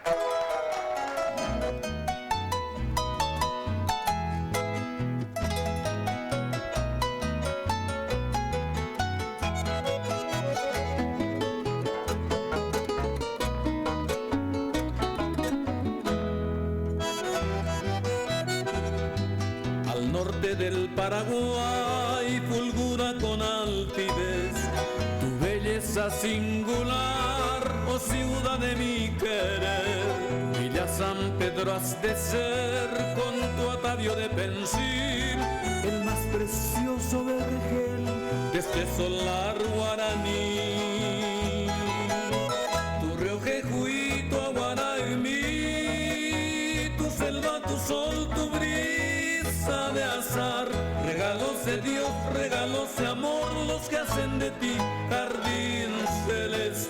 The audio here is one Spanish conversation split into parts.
Al norte del Paraguay fulgura con altivez tu belleza singular, oh ciudad de mi querer. Villa San Pedro has de ser con tu atavío de pensil, el más precioso vergel de este solar guaraní. Tu río Jejuí, tu Aguaraimí, tu selva, tu sol, tu brisa de azar, regalos de Dios, regalos de amor, los que hacen de ti jardín celestial.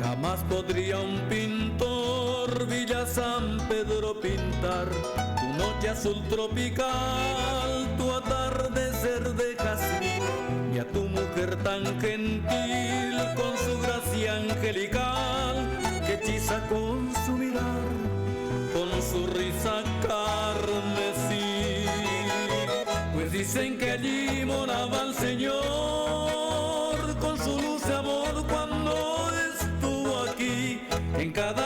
Jamás podría un pintor Villa San Pedro pintar tu noche azul tropical, tu atardecer de jazmín, ni a tu mujer tan gentil con su gracia angelical que hechiza con su mirar, con su risa carmesí. Pues dicen que allí moraba el Señor con su luz de amor cuando estuvo aquí en cada